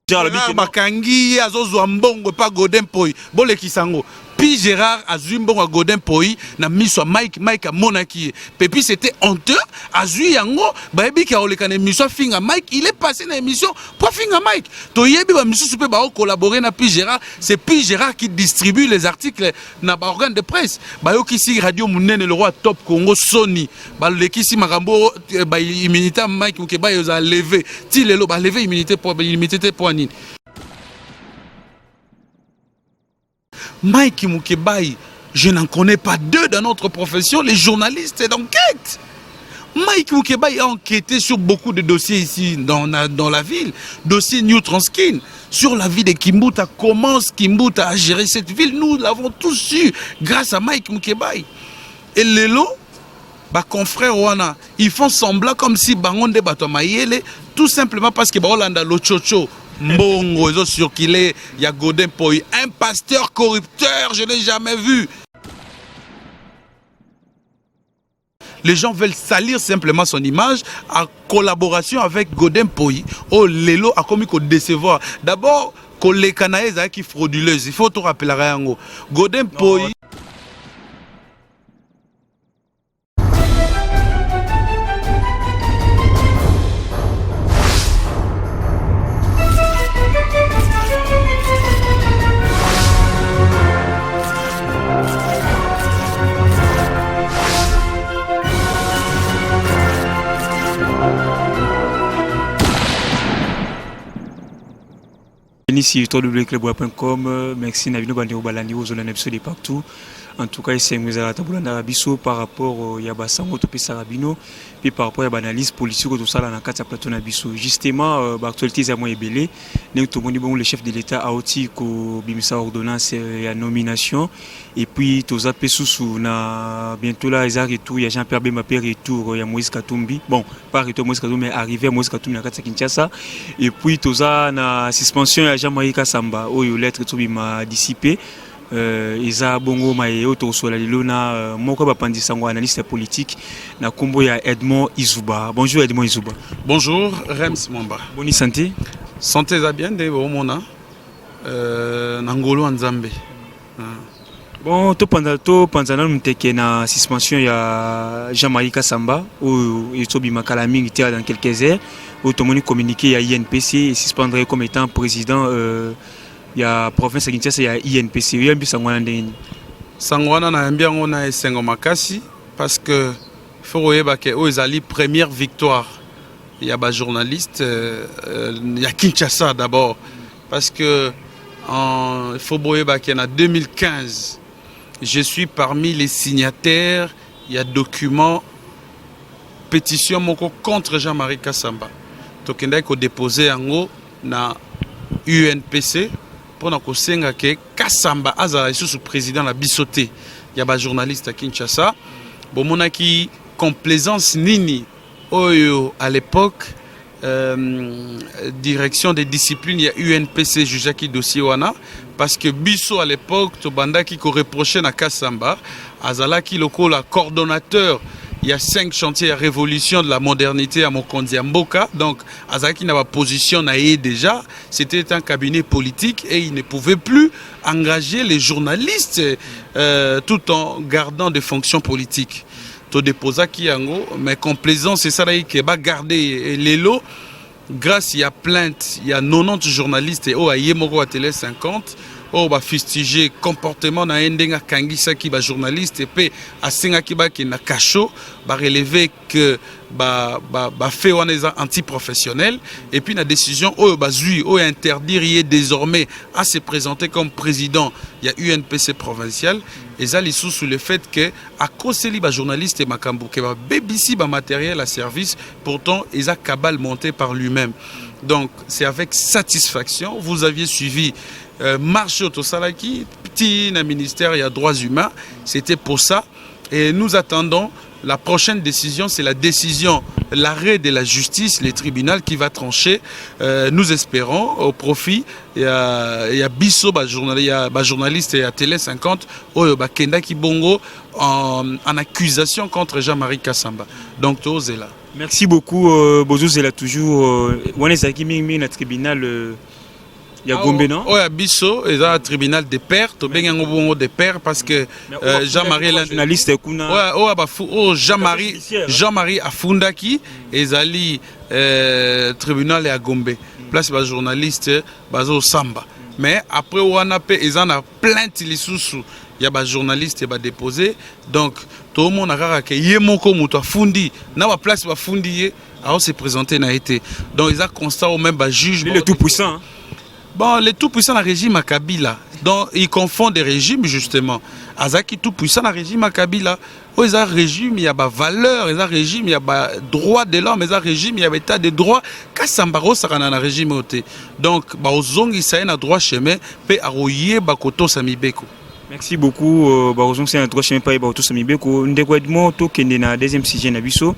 Gérard Bakangi azozwa mbongo pa Godin Poi bolekisango. Puis Gérard azui mbongo a Godin Poi na miso Mike a monaki. Pepi c'était honteux azui yango baebi ki olekana émission Finga Mike, il est passé na émission pour Finga Mike. To yebi ba miso super ba collaborer na Puis Gérard, c'est Puis Gérard qui distribue les articles na ba organe de presse. Ba yo kisi radio munene le roi Top Congo Sony. Ba lekisi makambo ba immunité Mike ou ke ba yo za lever. Ti lelo ba lever immunité pour nini. Mike Moukebaï, je n'en connais pas deux dans notre profession, les journalistes d'enquête. Mike Moukebaï a enquêté sur beaucoup de dossiers ici dans la ville. Dossier New Transkin, sur la vie de Kimbuta, comment Kimbuta a géré cette ville. Nous l'avons tous su grâce à Mike Moukebaï. Et Lelo, confrère Wana, ils font semblant comme si Bangonde Batomayele, tout simplement parce que Baolanda Lochocho. Mbongo, ils ont circulé, il y a Godin Poi, un pasteur corrupteur, je n'ai jamais vu. Les gens veulent salir simplement son image en collaboration avec Godin Poi. Oh, Lelo a commis qu'on décevoir. D'abord, les Canaïs qui frauduleuse, il faut tout rappeler à Godin Poi. Ici, www.club.com, merci Navino Bandero Balani aux zones de partout. En tout cas, c'est un peu par rapport à Yabasango Topé Sarabino, puis par rapport à l'analyse politique de tout ça, dans le cadre de plateau Nabiso. Justement, l'actualité est moins ébélée. Nous avons le chef de l'État a aussi bimisa ordonnance et nomination. Et puis, tous les sous bientôt là, ils arrivent tout. Il y a Jean-Pierre Bemapé retour, il y a Moïse Katumbi. Bon, pas retour Moïse Katumbi, mais arrivé à Moïse Katumbi dans le Kinshasa. Et puis, tous la suspension, il y a Jean-Marie Kassamba, où il lettre tout m'a dissipé. Isa bongo maye otosola lilona moko bapandisango analyste politique na kombo ya Edmond Izuba. Bonjour Edmond Izuba. Bonjour Rems Mwamba. Bonne santé. Santé za bien de omona nangolo nzambe. Bon to panzana mteke na suspension ya Jean-Marie Kassamba ou etobi makala mingi dans quelques heures où tout le monde communiqué à INPC et suspendrait comme étant président il y a province de Kinshasa, il y a INPC. Il y a Sangwana ndeni. Sangwana na mbia ngona esengo makasi parce que faut oyeba que ezali première victoire. Il y a ba journaliste il y a Kinshasa d'abord parce que il faut oyeba que en 2015 je suis parmi les signataires, il y a document pétition moko contre Jean-Marie Kassamba. Tokenda ko déposer yango na UNPC. Pour que Kassamba azala sous président la bisoté. Il y a des journalistes à Kinshasa. Bon monaki complaisance nini oyo à l'époque direction des disciplines il y a UNPC juge qui dossier wana parce que biso à l'époque to banda qui ko reproché na Kassamba azala qui lokola coordonnateur. Il y a 5 chantiers à révolution de la modernité à Mokonzi Mboka. Donc, Azaki n'a pas position déjà. C'était un cabinet politique et il ne pouvait plus engager les journalistes tout en gardant des fonctions politiques. To déposa qui yango, mais complaisance, c'est ça qui va garder les lots. Grâce, il y a plainte, il y a 90 journalistes et à Yemoro à Télé 50. Oh bah fustiger comportement na endenga kangisa ki ba journaliste et puis à senga ki ba ki na cacho ba relever que ba fait wana anti-professionnel et puis la décision oh bah zui oh interdire désormais à se présenter comme président il y a UNPC provincial et ça les sous le fait que à cause li ba journaliste et makambo ke ba BBC ba matériel à service pourtant ils a cabal monté par lui-même. Donc c'est avec satisfaction vous aviez suivi marche au Salaki, petit ministère, il y a droits humains, c'était pour ça. Et nous attendons la prochaine décision, c'est la décision, l'arrêt de la justice, les tribunaux qui va trancher. Nous espérons au profit. Il y a Bisso, journaliste et à Télé 50, Kenda Kibongo en accusation contre Jean-Marie Kassamba. Donc, tout est là. Merci beaucoup, Bozo Zela toujours. On est à le tribunal. Il y a Gombe, non? Oui, à Bisso, il y a un tribunal de pairs. Tu as un de pairs parce que Jean-Marie... journaliste, Jean-Marie Afundaki, et tribunal à Gombe. Place de journaliste, bazo Samba. Mais après, ils en ont plainte les sous. Il y a des journalistes qui ont déposé. Donc, tout le monde a dit que Yemoko Mouta Fundi, na la place va Fundi, a se présenté n'a été. Donc, ils ont constaté au même juge. Il est tout puissant. Bon, les tout puissants dans le régime à Kabila. Donc, ils confondent des régimes, justement. Azaki tout puissant dans le régime à Kabila. Oh, ils ont un régime, il y a des valeurs, ils ont un régime, il y a des droits de l'homme, ils ont un régime, il y a des état de droit. Kassambaro, ça a un régime. Donc, ils ont un droit chemin, et Aroye, Bakoto, Samibeko. Merci beaucoup. Barozong, c'est un droit chemin, pas Bakoto, Samibeko. Ndegouedmo, Tokende, na deuxième sujet, Nabiso.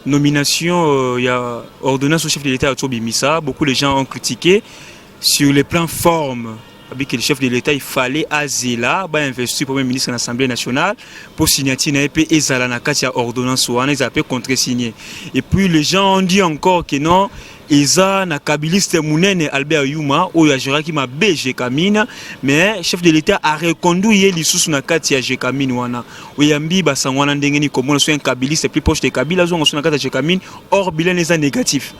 Nomination, il y a ordonnance au chef de l'État à Tsobimisa. Beaucoup de gens ont critiqué. Sur les plans forme, avec le chef de l'État, il fallait Azela, investir pour le ministre de l'Assemblée nationale pour signer une ordonnance ou ils ont contre-signé. Et puis les gens ont dit encore que non, ils ont un kabiliste Mounene Albert Yuma, où il y a qui m'a BG Kamine, mais le chef de l'État a reconduit les sous na katia G Kamine wana. Où il y a mbi basangwana ndengeni comme on soit un kabiliste plus proche de Kabila, on soit na katia G Kamine, or bilan est négatif.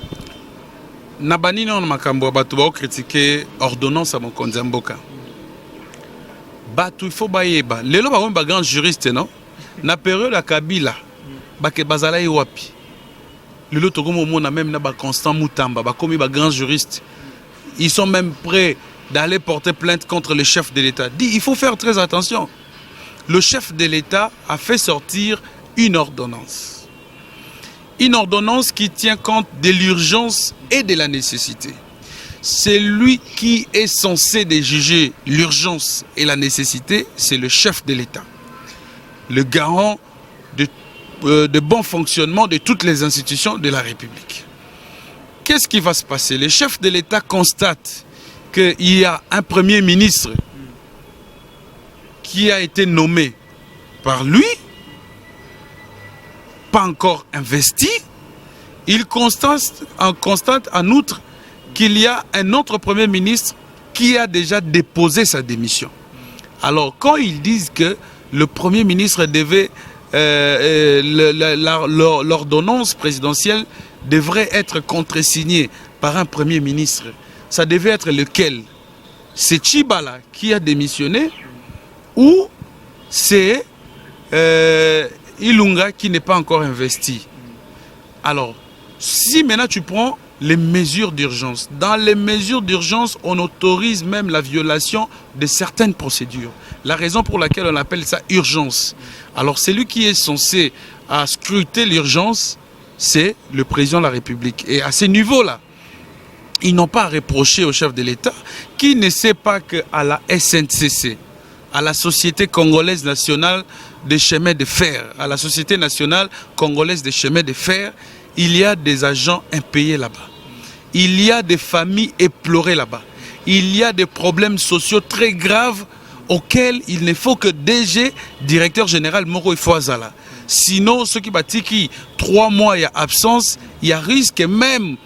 Nabani non makambo batu ba critiquer ordonnance à mon konzamboka. Batu il faut bayeba. Lelo ba won ba grand juriste non. Na période à Kabila. Ba ke bazala wapi. Lelo to gomo mona même na ba Constant Mutamba ba komi ba grand juriste. Ils sont même prêts d'aller porter plainte contre le chef de l'État. Dit il faut faire très attention. Le chef de l'État a fait sortir une ordonnance. Une ordonnance qui tient compte de l'urgence et de la nécessité. C'est lui qui est censé juger l'urgence et la nécessité, c'est le chef de l'État. Le garant de bon fonctionnement de toutes les institutions de la République. Qu'est-ce qui va se passer? Le chef de l'État constate qu'il y a un premier ministre qui a été nommé par lui, pas encore investi, il constate en outre qu'il y a un autre Premier ministre qui a déjà déposé sa démission. Alors, quand ils disent que le Premier ministre devait, l'ordonnance présidentielle devrait être contresignée par un Premier ministre, ça devait être lequel? C'est Tchibala qui a démissionné ou c'est Ilunga qui n'est pas encore investi. Alors, si maintenant tu prends les mesures d'urgence, dans les mesures d'urgence, on autorise même la violation de certaines procédures. La raison pour laquelle on appelle ça urgence. Alors, celui qui est censé scruter l'urgence, c'est le président de la République. Et à ce niveau-là, ils n'ont pas à reprocher au chef de l'État qui ne sait pas qu'à la SNCC, à la Société congolaise nationale des chemins de fer, à la Société nationale congolaise des chemins de fer, il y a des agents impayés là-bas. Il y a des familles éplorées là-bas. Il y a des problèmes sociaux très graves auxquels il ne faut que DG, directeur général Moro Ifouazala. Sinon, ceux qui battent 3 mois il y a absence, il y a risque même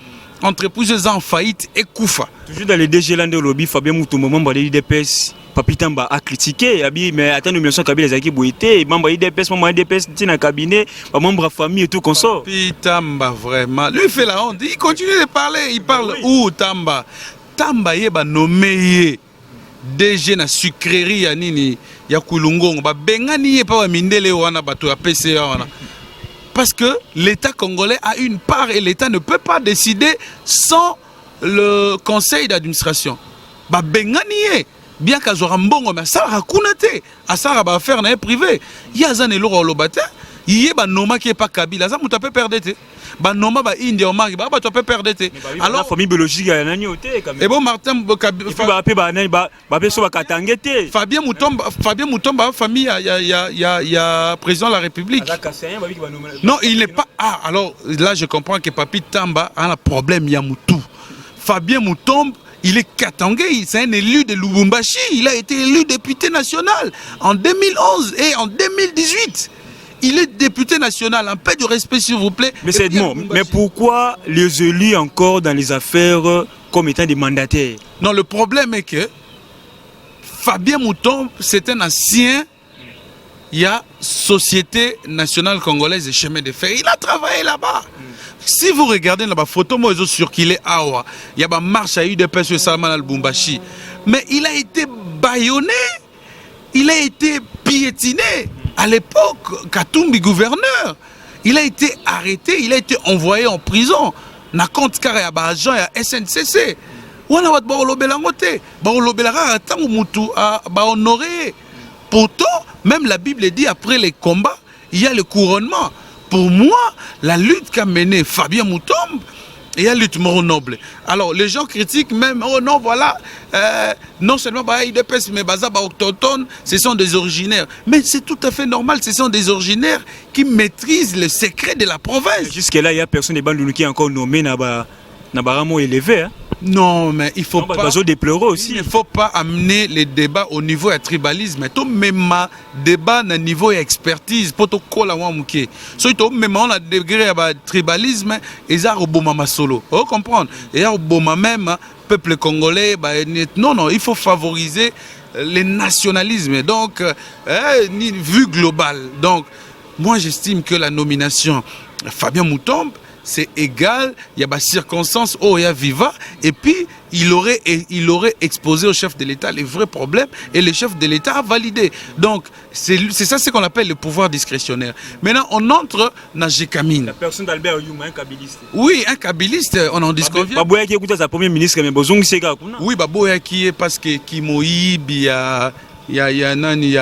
entreprises en faillite et Koufa. Toujours dans les DG Land Lobby, Fabien Moutoumou, membre de l'IDPS, Papitamba a critiqué, mais attends, nous sommes Kabila Zaki Bouité, membre de l'IDPS, membre de l'IDPS, dans le cabinet, membre de famille et tout comme ça. Papitamba, vraiment. Lui fait la honte, il continue de parler, il parle où Tamba? Tamba yeba nommé DG na sucrerie ya nini ya Kulungongo, ba bengani ye pa mindele wana bato ya PCA wana. Parce que l'État congolais a une part et l'État ne peut pas décider sans le conseil d'administration. Ba bengani bien qu'azora mbongo mais ça rakunate, asara ba faire na privé. Yazane lo lobate, yé ba noma qui est pas Kabila, ça muta peut perdre té. Ba noma ba India omaki ba to peut perdre té. Alors la famille biologique ya nani oté quand même. Et bon Martin Fabien Moutomba famille ya président de la République. Non, il n'est pas alors là je comprends que Papi Tamba a un problème ya Moutou. Fabien Moutomba il est katangé, c'est un élu de Lubumbashi, il a été élu député national en 2011 et en 2018. Il est député national, un peu de respect s'il vous plaît. Mais c'est bon. Mais pourquoi les élus encore dans les affaires comme étant des mandataires? Non, le problème est que Fabien Moutombe, c'est un ancien, il y a Société nationale congolaise des chemins de fer. Il a travaillé là-bas. Si vous regardez la photo, moi, je suis sûr qu'il est Awa. Il y a une marche à UDPS sur Salman al-Bumbashi. Mais il a été bâillonné, il a été piétiné. À l'époque, Katumbi gouverneur, il a été arrêté, il a été envoyé en prison. Na compte carré à agent à SNCC. On a honoré. Pourtant, même la Bible dit après les combats, il y a le couronnement. Pour moi, la lutte qu'a menée Fabien Moutombe, il y a une lutte mort noble. Alors, les gens critiquent même, oh non, voilà, non seulement IDPS, mais Bazaba autochtones, ce sont des originaires. Mais c'est tout à fait normal, ce sont des originaires qui maîtrisent le secret de la province. Jusque-là, il n'y a personne qui est encore nommé Nabaramo élevé. Hein? Non, mais il faut pas. Aussi. Il ne faut pas amener les débats au niveau de tribalisme. Tout même débat au niveau d'expertise pour tout coller à mouké. Surtout même on a degré de tribalisme et ça roboma solo. Vous comprenez? Et roboma même peuple congolais. Non, il faut favoriser le nationalisme. Donc, vue globale. Donc, moi j'estime que la nomination Fabien Moutombe, c'est égal, il y a des circonstances où il y a Viva, et puis il aurait exposé au chef de l'État les vrais problèmes, et le chef de l'État a validé. Donc, c'est ça ce qu'on appelle le pouvoir discrétionnaire. Maintenant, on entre dans Gécamine. La personne d'Albert Youma, un kabiliste. Oui, un kabiliste, on en disconvient. Baboya qui écoute sa première ministre, mais Bozong Sega. Oui, Baboya qui est parce que Kimoïb, il y a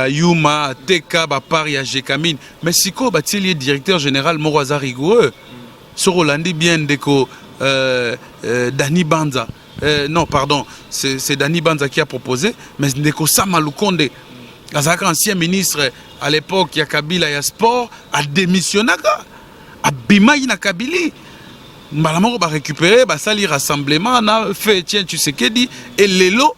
Yuma, Teka, Bapar, il y a Gécamine. Mais si quoi, il est directeur général Moroza rigoureux. Sur Rolandi bien déco Dani Banza. Non, pardon, c'est Dani Banza qui a proposé, mais Ndeko Samalukonde, ancien ministre à l'époque, il y a Kabila, il y a sport, a démissionné, a Bimaï na Kabili. Malamoro va récupérer, va salir rassemblement, on a fait tiens, tu sais qu'est dit, et Lelo,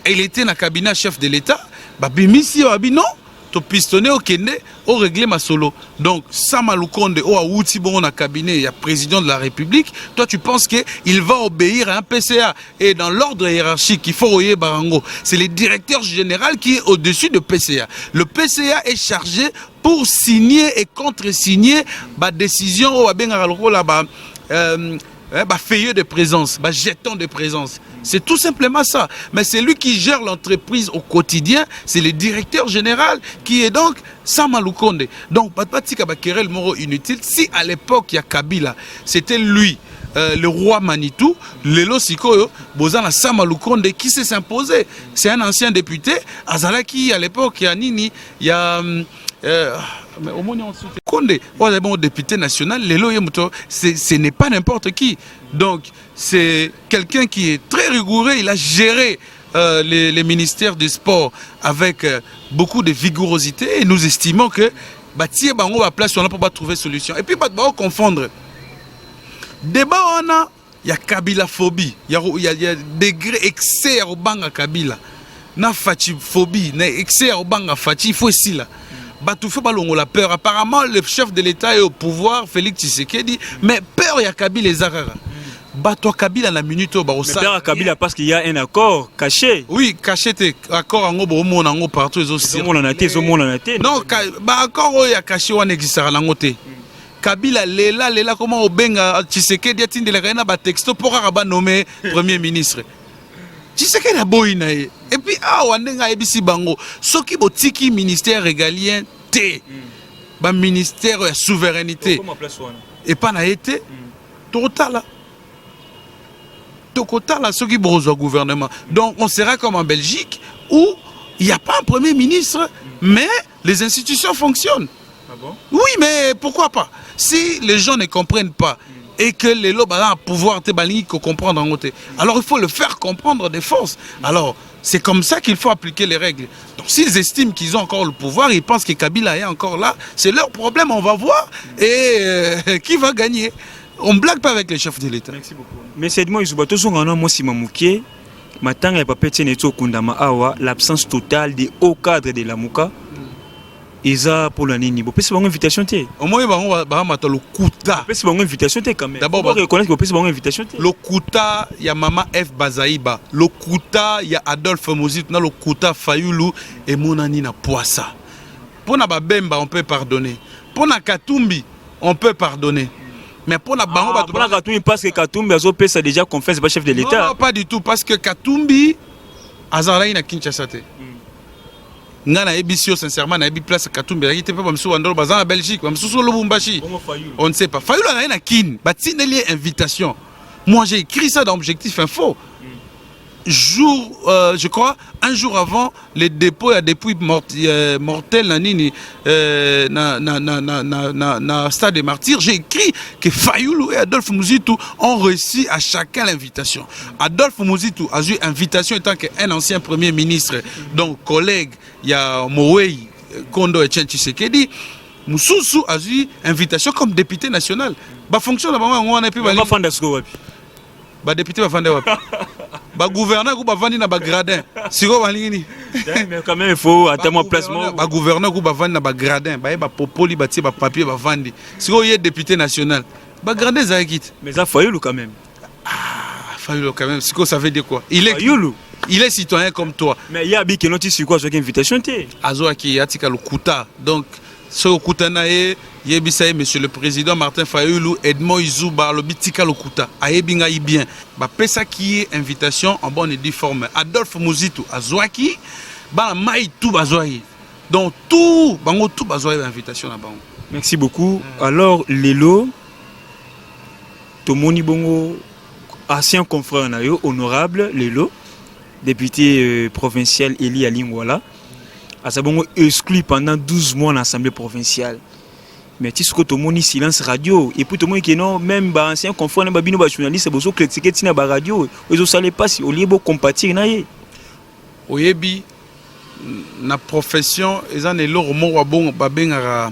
il était dans le cabinet chef de l'État, bah Bimisi, non. To pistonner au Kende, au régler ma solo. Donc, Samalukonde, au Aouti, bon, on a cabinet, il y a président de la République. Toi, tu penses qu'il va obéir à un PCA. Et dans l'ordre hiérarchique, il faut oyer Barango. C'est le directeur général qui est au-dessus de PCA. Le PCA est chargé pour signer et contre-signer ma décision, feuillet de présence, jeton de présence. C'est tout simplement ça. Mais c'est lui qui gère l'entreprise au quotidien. C'est le directeur général qui est donc Samalukonde. Donc, le mot inutile. Si à l'époque, il y a Kabila, c'était lui, le roi Manitou, Lelo Sikoyo, Bozana Samalukonde, qui s'est imposé. C'est un ancien député. Azalaki, à l'époque, il y a Nini, il y a... mais au moins Condé, bon député national, ce n'est pas n'importe qui. Donc c'est quelqu'un qui est très rigoureux. Il a géré les ministères du sport avec beaucoup de vigorosité et nous estimons que Batié Bango va place on a pour trouver solution. Et puis pas confondre. Débat on a, il y a Kabila phobie, il y a degré excès au banga Kabila. Na Fati phobie, na excès au banga Fati, il faut ici là. La peur. Apparemment, le chef de l'État est au pouvoir, Félix Tshisekedi, mais peur, il y a Kabila et Zarara. Bato Kabila la minute au Barossa. Mais peur Kabila parce qu'il y a un accord caché. Oui, caché, accord en gros, en partout. Non, accord, il y a caché, on existe à l'angoté. Kabila, Lela, comment au benga, Tshisekedi, il y a un texto pour nommer Premier ministre. Tshisekedi a boina et puis wandenga ebisi bango soki botiki ministère régalien té ba ministère de souveraineté et pas na été totala soki brozo gouvernement. Donc on sera comme en Belgique où il n'y a pas un premier ministre mais les institutions fonctionnent. Ah bon? Oui, mais pourquoi pas? Si les gens ne comprennent pas et que les lobes ont un pouvoir comprendre en côté. Alors il faut le faire comprendre des forces. Alors c'est comme ça qu'il faut appliquer les règles. Donc s'ils estiment qu'ils ont encore le pouvoir, ils pensent que Kabila est encore là, c'est leur problème, on va voir. Et qui va gagner? On ne blague pas avec les chefs de l'État. Merci beaucoup. Mais c'est moi, je l'absence totale des hauts cadres de la Mouka. Eza pour l'année ni. Bon, c'est une invitation té. Au moins ba mata le kuta. C'est une invitation té quand même. D'abord on reconnaître que c'est une invitation té. Le kuta ya Mama F Bazaïba. Le kuta ya Adolphe Mozit na le kuta Fayulu et Monani na Poissa. Pour na Babemba on peut pardonner. Pour na Katumbi on peut pardonner. Mais pour na Bango pour na Katumbi parce que Katumbi a déjà confessé pas chef de l'État. Non, pas du tout parce que Katumbi azaraï na Kinshasa té. Ngana ebisio sincèrement na ebi place Katumbi la était pas comme sous andolo bazan en Belgique comme sous Lubumbashi. On ne sait pas. Fayulu na na kin, batineli invitation. Moi j'ai écrit ça dans Objectif Info. Je crois un jour avant les dépôts et dépouilles mortels na Stade des Martyrs, j'ai écrit que Fayulu et Adolphe Muzitu ont reçu à chacun l'invitation. Adolphe Muzitu a eu invitation étant qu'un ancien premier ministre, donc collègue, il y a Moei Kondo et Chen Tshisekedi. Moussoussou a eu invitation comme député national. Bah fonction d'abord on a pu député va vendre ba gouverneur ou ba vendre na ba gradin siko balingini mais quand même il faut attendre mon placement ba gouverneur ou ba vendre na ba gradin ba popoli ba tie ba papier ba vendre siko yé député national ba gradin za quitte mais ça Fayulu quand même Fayulu quand même siko ça veut dire quoi il est citoyen comme toi mais il y a bi que non tu sur quoi avec invitation té azo ki atika le kuta donc ce kutana Yebisaye, monsieur le président Martin Fayulu, Edmond Izouba, le Bitika Lokuta, Aebinga bien. Bah, pesa qui est invitation en bonne et due forme. Adolphe Muzitu, Azouaki, bah, Maï tout Bazouaï. Donc, tout, bango tout Bazouaï, invitation là-bas. Merci beaucoup. Alors, Lelo, Tomoni Bongo, ancien confrère Nayo, honorable Lelo, député provincial Eli Alingwala, Azabongo exclu pendant 12 mois en l'Assemblée provinciale. Mais tu sais que tout le monde silence radio et puis tout le monde qui non même bah ancien confrère ba bino ba journaliste bozo critiquer tina ba radio ils savent pas si au lieu de compatir na ye oyebi na profession ezan eloro mo wa bon ba bengara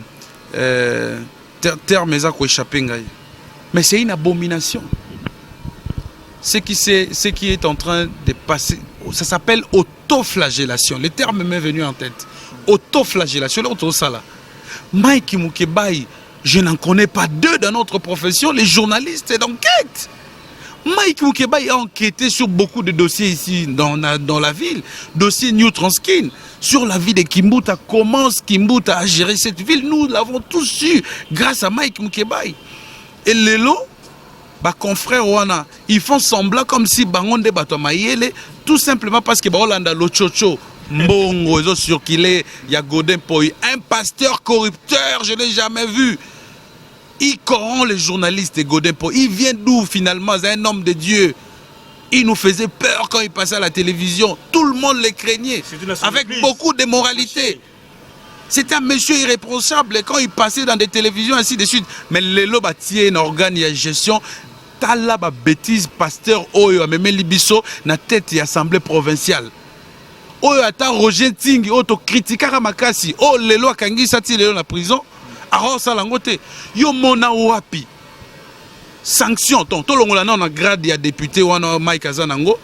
terme eza ko échapper ngai mais c'est une abomination ce qui est en train de passer ça s'appelle autoflagellation le terme m'est venu en tête autoflagellation l'autre ça là Mike Mukebai, je n'en connais pas deux dans notre profession, les journalistes d'enquête. Mike Mukebai a enquêté sur beaucoup de dossiers ici dans la ville. Dossier New Transkin, sur la vie de Kimbuta, comment Kimbuta a géré cette ville. Nous l'avons tous su grâce à Mike Mukebai. Et Lelo, bah, confrère Wana, ils font semblant comme si Bangonde Batomayele, tout simplement parce que Baolanda Lochocho. Mbongo, ils ont circulé, il y a Godin Poy, un pasteur corrupteur, je ne l'ai jamais vu. Il corrompt les journalistes de Godin Poy. Il vient d'où finalement? C'est un homme de Dieu. Il nous faisait peur quand il passait à la télévision. Tout le monde les craignait, avec beaucoup de moralité. C'était un monsieur irréprochable quand il passait dans des télévisions, ainsi de suite. Mais les lobes a un organe de gestion. Tala ba bêtise, pasteur Oyo, même Libiso, na tête de l'Assemblée provinciale. Oyo ata Roger Ting auto critiquera makasi oh lelo akangi sati lelo na prison aro sala ngote yo mona wapi sanction ton to longola na grade ya député wana Mike Azanango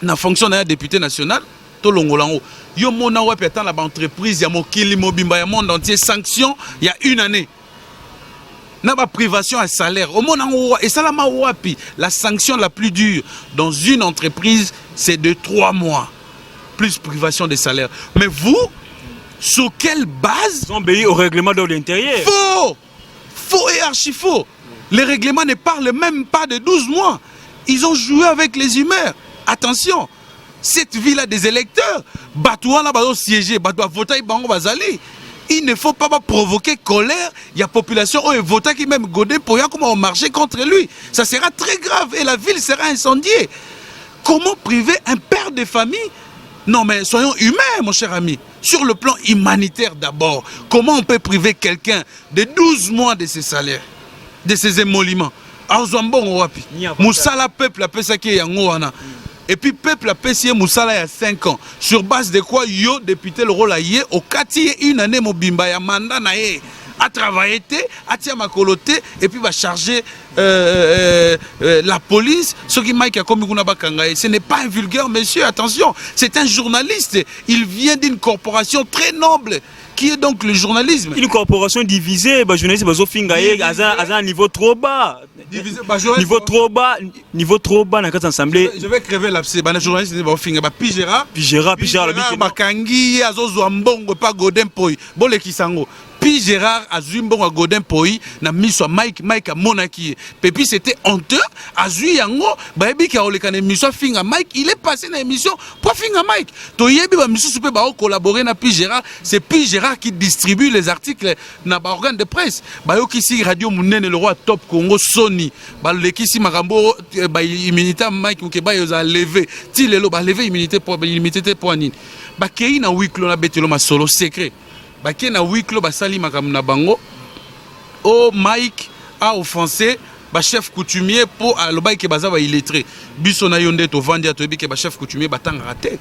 na fonction na député national to longola ngo yo mona wapi ata la entreprise ya mokili mobimba ya monde entier sanction il y a une année na ba privation à salaire au mona ngo et ça la ma wapi la sanction la plus dure dans une entreprise c'est de 3 mois plus privation des salaires. Mais vous, sur quelle base? Ils ont obéi au règlement de l'intérieur. Faux! Faux et archi faux. Les règlements ne parlent même pas de 12 mois. Ils ont joué avec les humeurs. Attention, cette ville a des électeurs. Batouana va siéger, Batoua voter, Bango Bazali. Il ne faut pas provoquer colère. Il y a population qui vote qui même godé pour comment on marcher contre lui. Ça sera très grave et la ville sera incendiée. Comment priver un père de famille? Non mais soyons humains mon cher ami. Sur le plan humanitaire d'abord, comment on peut priver quelqu'un de 12 mois de ses salaires, de ses émoluments? Moussala peuple a ça qui est en et puis peuple a payé Moussala il y a 5 ans. Sur base de quoi yo député le rôle aïe au quartier une année mobimba ya mandat naé a travaillé a tia makoloté et puis va charger la police ce qui Mike a commis ce n'est pas un vulgaire monsieur, attention, c'est un journaliste, il vient d'une corporation très noble qui est donc le journalisme. Une corporation divisée, les journalistes à un niveau trop bas. Niveau trop bas dans cette assemblée. Je vais crever l'abcès. Les journalistes Pigera, Bakangi, Azozo Mbongo, pas Godin Poi. Bole Kisango. Puis Gérard Azumbon à Godin Poi, na miso Mike à Monaki. Pépi c'était honteux. Azu Yango, Baby qui a olekane émission Finga Mike, il est passé dans l'émission pour Finga Mike. Toyebi ba miso super ba collaborer na Puis Gérard, c'est Puis Gérard qui distribue les articles na ba organe de presse. Ba yo kisi radio Munene le roi Top Congo Sony. Ba le kisi makambo ba immunité Mike ou ke ba yo za lever. Ti lelo ba lever immunité pour nini. Ba kei na wiklo na betelo ma solo secret. Baki na wiklo basali makam na bango o Mike a offensé ba chef coutumier pour aloba ke baza ba illettré biso na yonde to vandi atobi ke ba chef coutumier batanga raté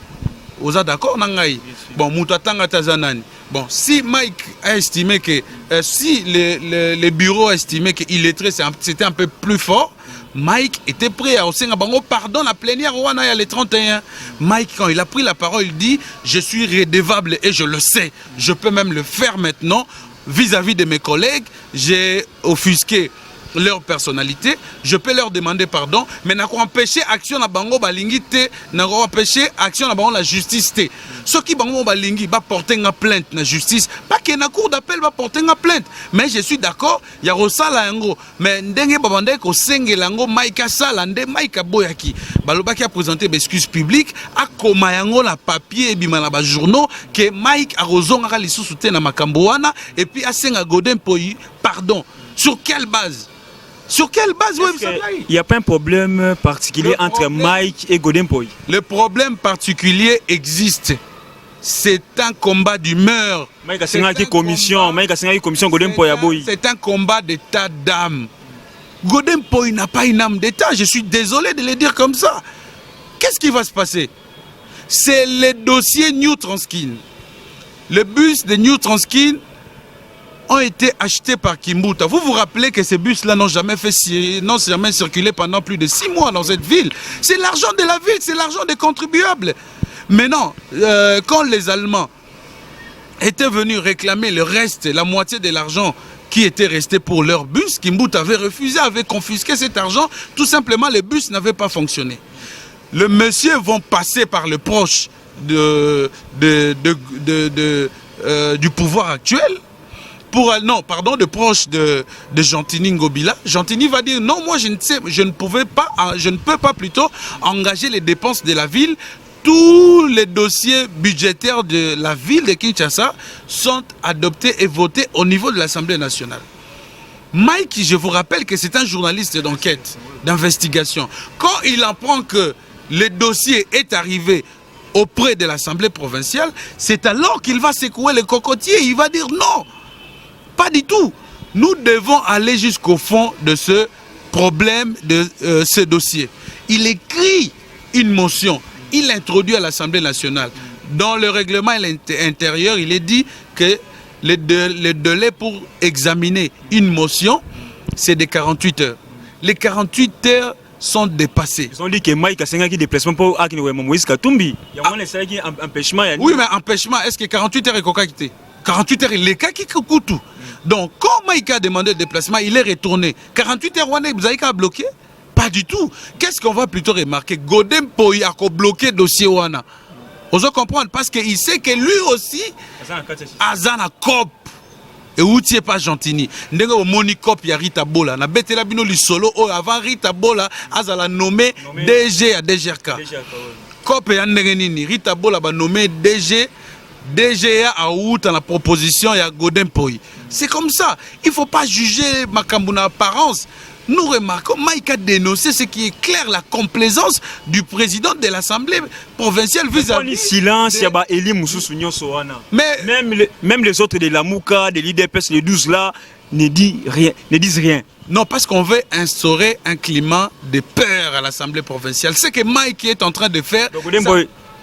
oza d'accord na ngai bon mutu atanga tazanani bon si Mike a estimé que si le bureau a estimé que illettré c'était un peu plus fort, Mike était prêt à osenga bango pardon la plénière wana ya le 31. Mike quand il a pris la parole, il dit je suis redevable et je le sais. Je peux même le faire maintenant vis-à-vis de mes collègues, j'ai offusqué leur personnalité, je peux leur demander pardon, mais n'a pas empêché action na bango balingité, n'a pas empêché action na bango la justice té. Ceux qui bango balingi va porter une plainte na justice, pas que na cour d'appel va porter une plainte, mais je suis d'accord, il y a rosala yango, mais ndenge babande ko sengelango Maika sala nde Maika boyaki, baloba qui a présenté des excuses publiques, a koma yango la papier bima na ba journaux que Mike a rozonga lisusu té na makambo wana et puis a senga Godin Poi pardon. Sur quelle base? Sur quelle base il n'y a pas un problème particulier entre Mike et Godin Poi? Le problème particulier existe. C'est un combat d'humeur. C'est un combat d'état d'âme. Godin Poi n'a pas une âme d'état. Je suis désolé de le dire comme ça. Qu'est-ce qui va se passer? C'est le dossier New Transkin. Le bus de New Transkin ont été achetés par Kimbuta. Vous vous rappelez que ces bus-là n'ont jamais circulé pendant plus de 6 mois dans cette ville. C'est l'argent de la ville, c'est l'argent des contribuables. Mais non, quand les Allemands étaient venus réclamer le reste, la moitié de l'argent qui était resté pour leur bus, Kimbuta avait refusé, avait confisqué cet argent. Tout simplement, les bus n'avaient pas fonctionné. Les messieurs vont passer par le proche du pouvoir actuel. De proche de Gentini Ngobila. Gentini va dire non, moi je ne peux pas plutôt engager les dépenses de la ville. Tous les dossiers budgétaires de la ville de Kinshasa sont adoptés et votés au niveau de l'Assemblée nationale. Mike, je vous rappelle que c'est un journaliste d'enquête, d'investigation. Quand il apprend que le dossier est arrivé auprès de l'Assemblée provinciale, c'est alors qu'il va secouer les cocotiers. Il va dire non. Pas du tout. Nous devons aller jusqu'au fond de ce problème, de ce dossier. Il écrit une motion, il introduit à l'Assemblée nationale. Dans le règlement intérieur, il est dit que le délai pour examiner une motion, c'est de 48 heures. Les 48 heures sont dépassées. Ils ont dit que Mike a fait un déplacement pour Moïse Katumbi. Il y a un empêchement. Oui, mais empêchement, est-ce que 48 heures est coqualité? 48 heures, il est cas qui coûte tout. Donc, quand Mike a demandé le déplacement, il est retourné. 48 heures, vous avez qu'à bloquer? Pas du tout. Qu'est-ce qu'on va plutôt remarquer? Godin Poi a bloqué le dossier Wana. Vous comprenez? Parce qu'il sait que lui aussi, Azana Cop. Et où tu n'es pas Gentini. Ndenge au Moni Cop, il y a Rita Bola. Na betela bino li solo. Avant Rita Bola, Azala nommé DG à DGRK. Cop et Anderenini. Rita Bola va nommé DG. DGA a out dans la proposition et à Godin Poi. C'est comme ça. Il ne faut pas juger Makambouna apparence. Nous remarquons, Mike a dénoncé ce qui est clair, la complaisance du président de l'Assemblée provinciale vis-à-vis. Le silence, il y a Eli Moussous Soana. Mais même les autres de la Mouka, de l'IDPS, les 12 là, ne disent rien. Non, parce qu'on veut instaurer un climat de peur à l'Assemblée provinciale. C'est ce que Mike est en train de faire.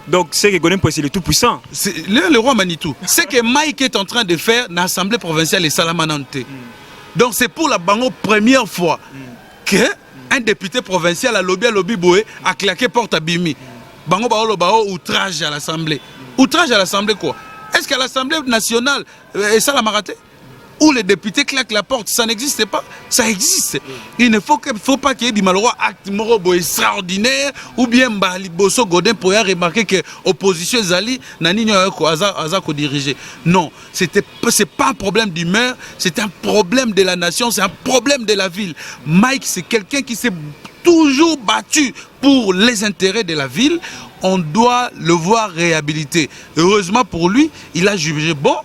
Donc, c'est que Godin Poi, c'est le tout puissant. C'est le roi Manitou. C'est que Mike est en train de faire dans l'Assemblée provinciale et Salamanante. Donc, c'est pour la première fois qu'un député provincial à lobby Boé a claqué porte à Bimi. Bango Bao outrage à l'Assemblée. Outrage à l'Assemblée quoi? Est-ce qu'à l'Assemblée nationale, et ça l'a maraté, où les députés claquent la porte, ça n'existe pas. Ça existe. Il ne faut pas qu'il y ait des malheureux actes moraux extraordinaires ou bien Bosso Godin pour remarquer que l'opposition Zali n'a ni dirigé. Non, c'est pas un problème du maire, c'est un problème de la nation, c'est un problème de la ville. Mike, c'est quelqu'un qui s'est toujours battu pour les intérêts de la ville. On doit le voir réhabilité. Heureusement pour lui, il a jugé bon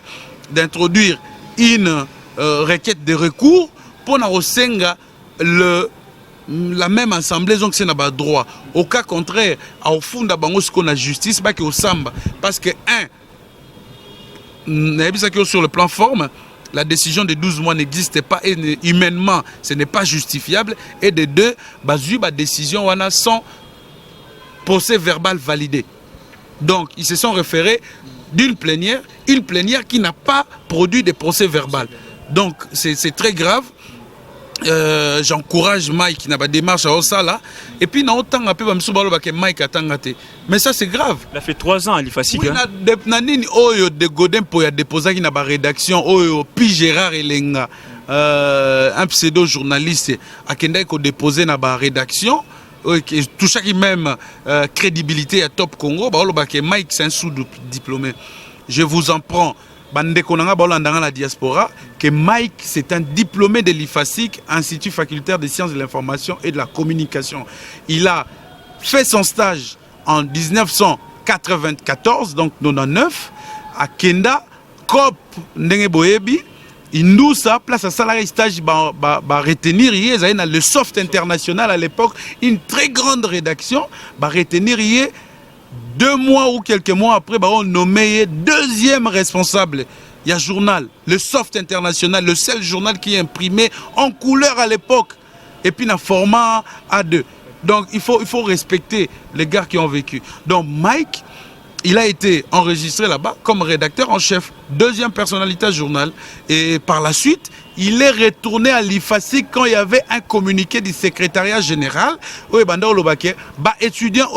d'introduire une requête de recours pour Narosenga la même assemblée, donc c'est n'a droit. Au cas contraire, au fond d'abord ce qu'on a justice, pas que au samba, parce que sur le plan forme, la décision de 12 mois n'existe pas et humainement, ce n'est pas justifiable. Et de deux, la décision on a sans procès verbal validé. Donc ils se sont référés d'une plénière, une plénière qui n'a pas produit de procès verbal. Donc c'est très grave. J'encourage Mike qui n'a pas de démarche à ça là. Et puis non autant un peu Mike a tangaté. Mais ça c'est grave. Il a fait 3 ans à l'IFASIC. Oui, nanini oyo de Godin pour y déposer qui n'a pas rédaction oyo puis Gérard Elenga un pseudo journaliste à Kenda ko déposer na ba rédaction. Tout ça qui même crédibilité à Top Congo, Mike c'est un sous-diplômé. Je vous en prends. Dans la diaspora, que Mike c'est un diplômé de l'IFASIC, Institut facultaire des sciences de l'information et de la communication. Il a fait son stage en 1994, donc 99, à Kenda, COP Ndenge Boyebi. Indoussa, place à salarié stage, retenir le Soft International à l'époque, une très grande rédaction, retenir 2 mois ou quelques mois après, on nommé deuxième responsable. Il y a un journal, le Soft International, le seul journal qui est imprimé en couleur à l'époque, et puis dans format A2. Donc il faut respecter les gars qui ont vécu. Donc Mike, il a été enregistré là-bas comme rédacteur en chef, deuxième personnalité du journal. Et par la suite, il est retourné à l'IFASIC quand il y avait un communiqué du secrétariat général. Où étudiant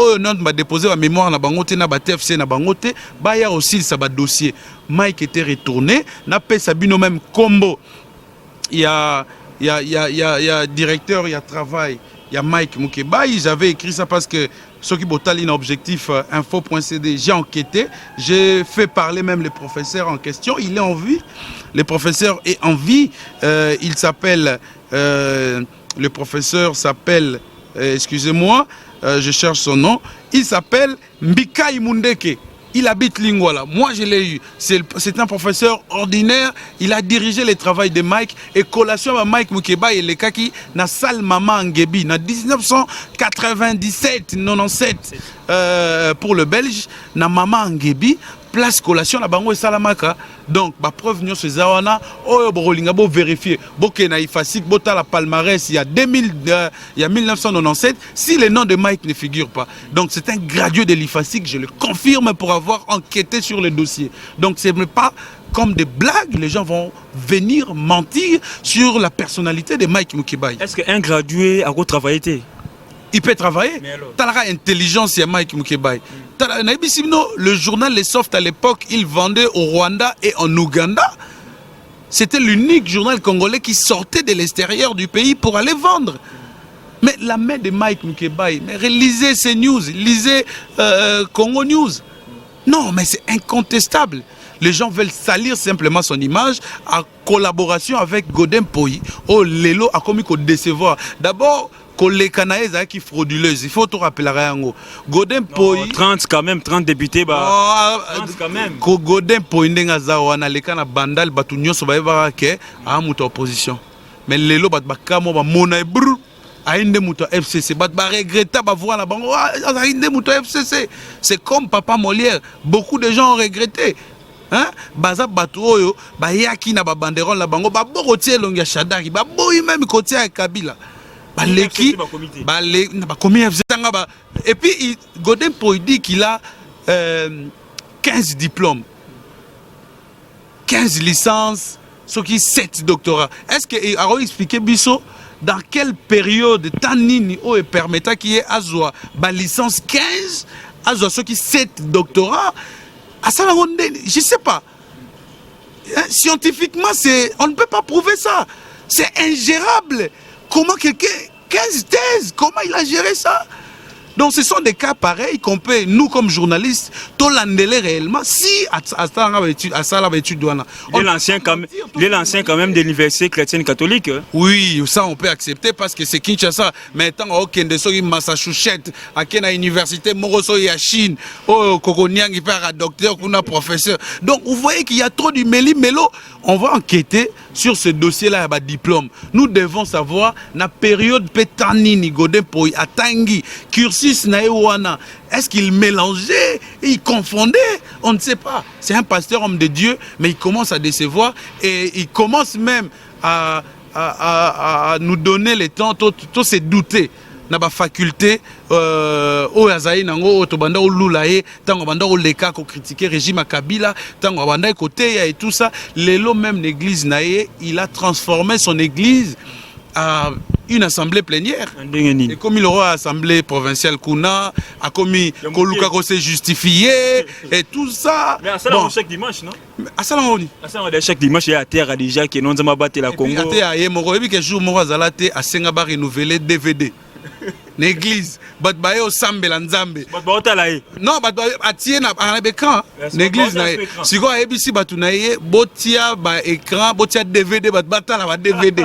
a déposé la mémoire na bangote na TFC na bangote, il y a aussi ça dossier. Mike était retourné, n'a pas Sabino même combo. Il y a directeur, il y a travail. Il y a Mike Mukeba, j'avais écrit ça parce que ceux qui botalent un objectif info.cd, j'ai enquêté, j'ai fait parler même le professeur en question, il est en vie, le professeur est en vie, il s'appelle, le professeur s'appelle, excusez-moi, je cherche son nom, il s'appelle Mbikai Mundeke. Il habite Lingwala. Moi, je l'ai eu. C'est un professeur ordinaire. Il a dirigé le travail de Mike. Et collation à Mike Mukeba et le Kaki, na salle Maman Angebi, na 1997, pour le Belge, na Maman Angebi, place collation na bango et salamaka. Donc, ma preuve nous c'est zawana. Oh, bolinga bo vérifier. Boké na IFASIC, bota la palmarès. Il y a 1997. Si le nom de Mike ne figure pas. Donc, c'est un gradué de l'IFASIC. Je le confirme pour avoir enquêté sur le dossier. Donc, ce n'est pas comme des blagues. Les gens vont venir mentir sur la personnalité de Mike Mukeba. Est-ce qu'un gradué a retravaillé? Il peut travailler. T'as l'intelligence, c'est Mike Mukeba. Le journal Les Soft à l'époque, il vendait au Rwanda et en Ouganda. C'était l'unique journal congolais qui sortait de l'extérieur du pays pour aller vendre. Mais la main de Mike Mukeba, lisez ces news, lisez Congo News. Non, mais c'est incontestable. Les gens veulent salir simplement son image en collaboration avec Godin Poyi. Oh, Lelo a commis qu'on décevoir. D'abord, les Canaïs qui frauduleuse, il faut tout rappeler à Rayango. Godin Poyi. 30 quand même, 30 députés. 30 quand même. Godin Poyi n'enga zawana les Cana bandal batunyo so baïba ke a muto opposition. Mais Lelo bat bakamo ba mona brr. Aïnde muto FCC bat ba regretta ba voir la bango. Aïnde muto FCC. C'est comme Papa Molière. Beaucoup de gens ont regretté. Hein? Baza batoyo ba yaki na ba banderole la bango ba borotie longia Shadari ba boyi même côté à Kabila. Et puis Godin Poyi dit qu'il a 15 diplômes, 15 licences, ce qui 7 doctorats. Est-ce qu'il a expliqué Bisso dans quelle période Tanini et permettant qu'il y ait Azwa licence 15, Azwa ce qui 7 doctorats? Je sais pas. Hein, scientifiquement, on ne peut pas prouver ça. C'est ingérable. Comment quelqu'un, 15 thèses, comment il a géré ça? Donc ce sont des cas pareils qu'on peut, nous comme journalistes, tolandele réellement, si à ça l'étude douane. Il est l'ancien quand même de l'université chrétienne catholique. Hein? Oui, ça on peut accepter parce que c'est Kinshasa. Mais tant aucun de ceux qui Massachusetts, à quelle université, Moroso et à Chine, oh Kokonyang, il perd à docteur, qu'on a professeur. Donc vous voyez qu'il y a trop du méli-mélo. On va enquêter sur ce dossier-là à diplôme. Nous devons savoir la période pétanini Godin pour Atangi, cursus naïwana. Est-ce qu'il mélangeait, il confondait? On ne sait pas. C'est un pasteur homme de Dieu, mais il commence à décevoir et il commence même à nous donner le temps, tous se douter. Na ba faculté o azai nango to banda o lulaye tango banda o leka ko critiquer régime Kabila tango banda côté et tout ça lelo même l'église naé il a transformé son église à une assemblée plénière et comme il aura assemblée provinciale kuna a commis Koluka ko s'est justifié et tout ça mais ça bon. Chaque dimanche non à ça on dit chaque dimanche il y a terre déjà qui non zama battre la Congo et até moko ebi que jour moko azalate a senga ba renouveler DVD l'église bat baye au sambela nzambe bat baotala ye non bat atie na écran l'église na siko abc batu na ye botia ba écran botia DVD bat batala ba DVD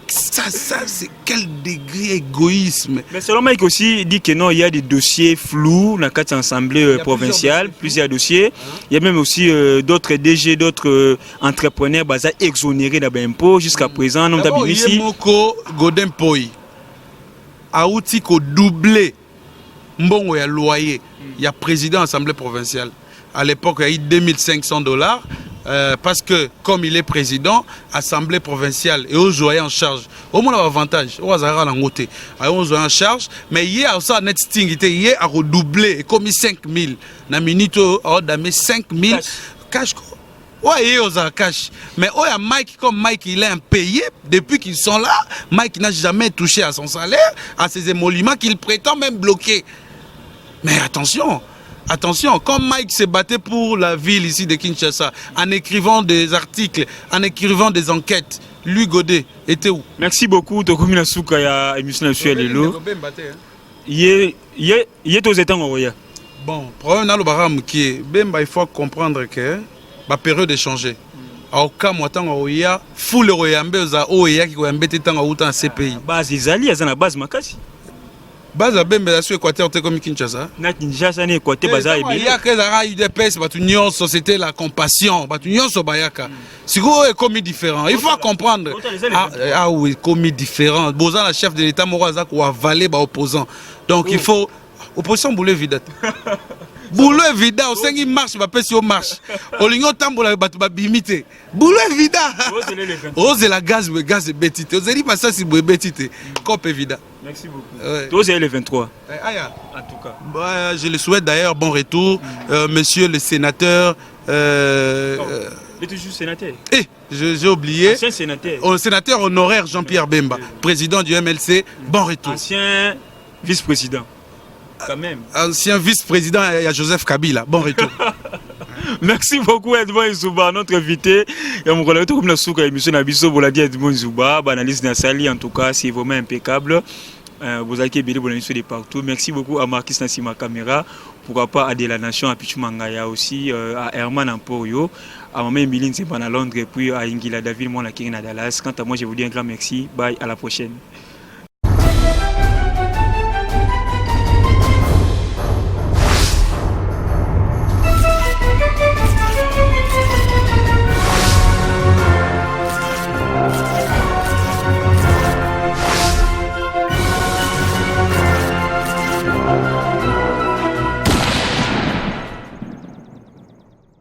ça c'est quel degré égoïsme. Mais selon Mike aussi dit que non, il y a des dossiers flous dans quatre assemblées provinciales, plusieurs dossiers. Il y a même aussi d'autres DG, d'autres entrepreneurs basés exonérés d'impôts jusqu'à présent. Non d'abord ici Moko Godin Poi a outil ko doublé mbongo ya loyer. Il y a président de l'Assemblée provinciale. À l'époque, il y a eu $2500. Parce que comme il est président, assemblée provinciale et aux joyeux en charge, au moins l'avantage, aux azara en côté, aux joyeux en charge, mais hier aussi net sting était hier à redoubler comme 5000, na minute à dame 5000 cash. Ouais, aux cash. Mais oh y a Mike comme Mike il est impayé depuis qu'ils sont là, Mike n'a jamais touché à son salaire, à ses émoluments qu'il prétend même bloquer. Mais attention. Attention, comme Mike s'est battu pour la ville ici de Kinshasa, en écrivant des articles, en écrivant des enquêtes, lui Godet était où? Merci beaucoup, Tokumina Souka ya émission nationale Lelo. Il est aux États Unis. Bon, problème dans le baram qui est, il faut comprendre que la période est changée. Au cas où on a full le royambe za oya qui royambe tétang au temps CPI. Base Isali, à la base makasi. Base à Bembe la Équateur te comme Kinshasa. Na Kinshasa ni Équateur baza et il y a que la UDPS batunion société la compassion batunion so bayaka. Sigo est commis différent. Il faut comprendre. Ah oui, commis différent. Bozan la chef de l'état moraza ko avaler ba opposant. Donc il faut opposition boule vidate. Boule vida au sengi marche ba pesi au marche. Olingo tambola batu ba bimité. Boule vida. Ose la gaz betité. Ose pas ça si betité. Cop vida. Merci beaucoup. Toi, c'est le 23. En tout cas. Bah, je le souhaite d'ailleurs bon retour, monsieur le sénateur. Il est toujours sénateur. J'ai oublié. Ancien sénateur. Sénateur honoraire Jean-Pierre Bemba, président du MLC. Bon retour. Ancien vice-président. Quand même. Ancien vice-président, il y a Joseph Kabila. Bon retour. Merci beaucoup Edmond Izouba, notre invité. Et mon collègue comme la souka émission Nabiso Boladi Edmond Izouba, analyse Nassali en tout cas, c'est vraiment impeccable. Vous avez été bon de partout. Merci beaucoup à Marquis Nassima Caméra, pourquoi pas à De la Nation, à Pichu Mangaya aussi, à Herman Emporio, à Maman Emiline Seban à Londres et puis à Ingila David, moi la King à Dallas. Quant à moi, je vous dis un grand merci. Bye, à la prochaine.